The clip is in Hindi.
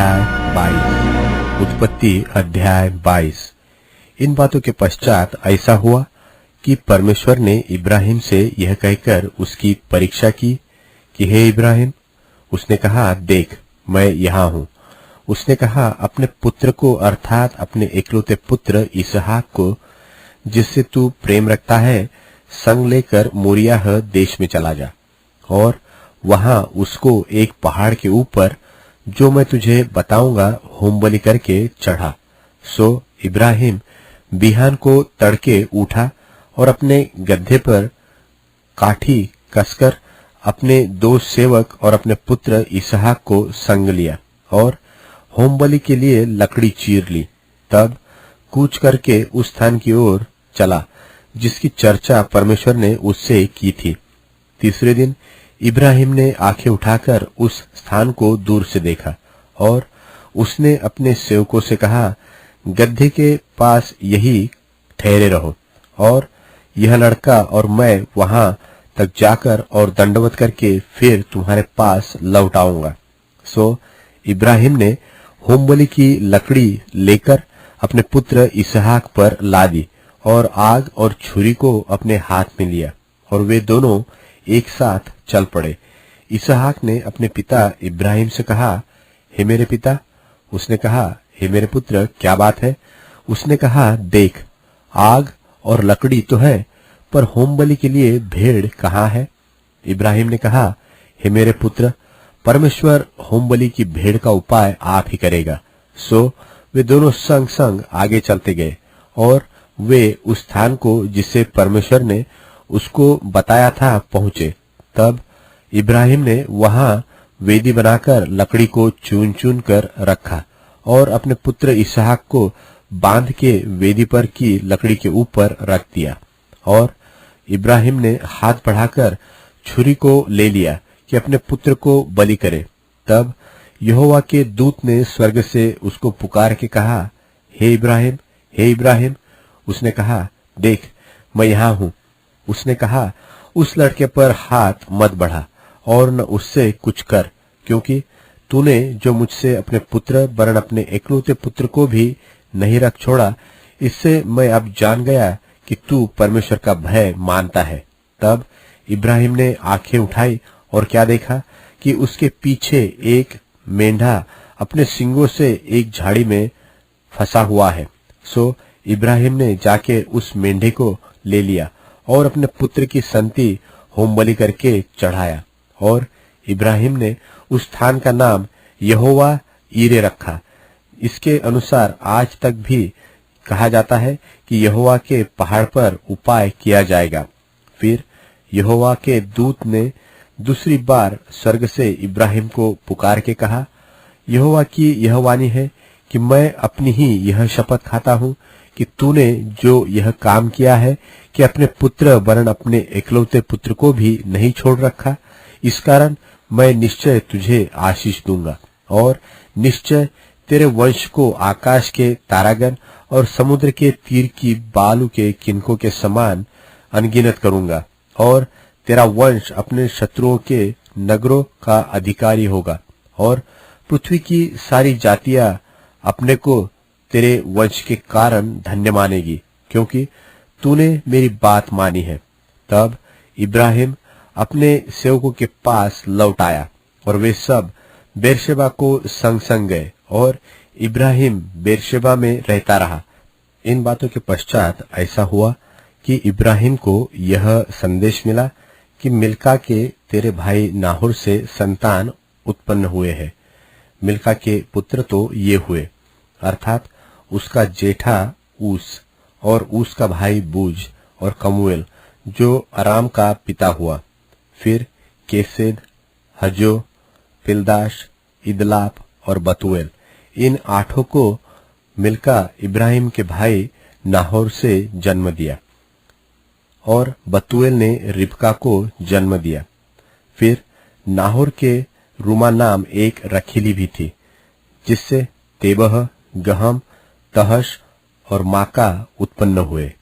अध्याय 22। उत्पत्ति अध्याय 22। इन बातों के पश्चात ऐसा हुआ कि परमेश्वर ने इब्राहिम से यह कहकर उसकी परीक्षा की कि हे इब्राहिम। उसने कहा, देख मैं यहाँ हूँ। उसने कहा, अपने पुत्र को अर्थात अपने इकलौते पुत्र इसहाक को, जिससे तू प्रेम रखता है, संग लेकर मोरियाह देश में चला जा और वहां उसको एक पहाड़ के ऊपर, जो मैं तुझे बताऊंगा, होमबलि करके चढ़ा। सो इब्राहिम बिहान को तड़के उठा और अपने गड्ढे पर काठी कसकर अपने दो सेवक और अपने पुत्र इसहाक को संग लिया और होमबलि के लिए लकड़ी चीर ली। तब कूच करके उस स्थान की ओर चला जिसकी चर्चा परमेश्वर ने उससे की थी। तीसरे दिन इब्राहिम ने आंखें उठाकर उस स्थान को दूर से देखा और उसने अपने सेवकों से कहा, गड्ढे के पास यही ठहरे रहो और यह लड़का और मैं वहां तक जाकर और दंडवत करके फिर तुम्हारे पास लौट आऊंगा। सो इब्राहिम ने होमबलि की लकड़ी लेकर अपने पुत्र इसहाक पर ला दी और आग और छुरी को अपने हाथ में लिया और वे दोनों एक साथ चल पड़े। इसहाक ने अपने पिता इब्राहिम से कहा, हे मेरे पिता। उसने कहा, हे मेरे पुत्र, क्या बात है? उसने कहा, देख आग और लकड़ी तो है, पर होमबलि के लिए भेड़ कहाँ है? इब्राहिम ने कहा, हे मेरे पुत्र, परमेश्वर होमबलि की भेड़ का उपाय आप ही करेगा। सो वे दोनों संग संग आगे चलते गए और वे उस स्थान को जिसे परमेश्वर ने उसको बताया था पहुंचे। तब इब्राहिम ने वहां वेदी बनाकर लकड़ी को चुन चुन कर रखा और अपने पुत्र इसहाक को बांध के वेदी पर की लकड़ी के ऊपर रख दिया और इब्राहिम ने हाथ बढ़ाकर छुरी को ले लिया कि अपने पुत्र को बलि करे। तब यहोवा के दूत ने स्वर्ग से उसको पुकार के कहा, हे इब्राहिम, हे इब्राहिम। उसने कहा, देख मैं यहाँ हूँ। उसने कहा, उस लड़के पर हाथ मत बढ़ा और न उससे कुछ कर, क्योंकि तूने जो मुझसे अपने पुत्र वरन अपने इकलौते पुत्र को भी नहीं रख छोड़ा, इससे मैं अब जान गया कि तू परमेश्वर का भय मानता है। तब इब्राहिम ने आंखें उठाई और क्या देखा कि उसके पीछे एक मेंढा अपने सींगों से एक झाड़ी में फंसा हुआ है। सो इब्राहिम ने जाके उस मेंढे को ले लिया और अपने पुत्र की संति होमबलि करके चढ़ाया और इब्राहिम ने उस स्थान का नाम यहोवा ईरे रखा। इसके अनुसार आज तक भी कहा जाता है कि यहोवा के पहाड़ पर उपाय किया जाएगा। फिर यहोवा के दूत ने दूसरी बार स्वर्ग से इब्राहिम को पुकार के कहा, यहोवा की यह वाणी है कि मैं अपनी ही यह शपथ खाता हूँ कि तूने जो यह काम किया है कि अपने पुत्र वरन अपने इकलौते पुत्र को भी नहीं छोड़ रखा, इस कारण मैं निश्चय तुझे आशीष दूंगा और निश्चय तेरे वंश को आकाश के तारागण और समुद्र के तीर की बालू के किनकों के समान अनगिनत करूंगा और तेरा वंश अपने शत्रुओं के नगरों का अधिकारी होगा और पृथ्वी की सारी जातियां अपने को तेरे वंश के कारण धन्य मानेगी, क्योंकि तूने मेरी बात मानी है। तब इब्राहिम अपने सेवकों के पास लौट आया और वे सब बेरशेबा को संग संग गए और इब्राहिम बेरशेबा में रहता रहा। इन बातों के पश्चात ऐसा हुआ कि इब्राहिम को यह संदेश मिला कि मिल्का के तेरे भाई नाहोर से संतान उत्पन्न हुए हैं। मिल्का के पुत्र तो ये हुए, अर्थात उसका जेठा ऊस और ऊस का भाई बूज और कमूएल, जो अराम का पिता हुआ। फिर केसेद, हजो, पिलदाश, इदलाप और बतूएल, इन आठों को मिल्का इब्राहिम के भाई नाहोर से जन्म दिया और बतूएल ने रिबका को जन्म दिया। फिर नाहोर के रूमा नाम एक रखीली भी थी, जिससे तेबह, गहम, तहश और माका उत्पन्न हुए।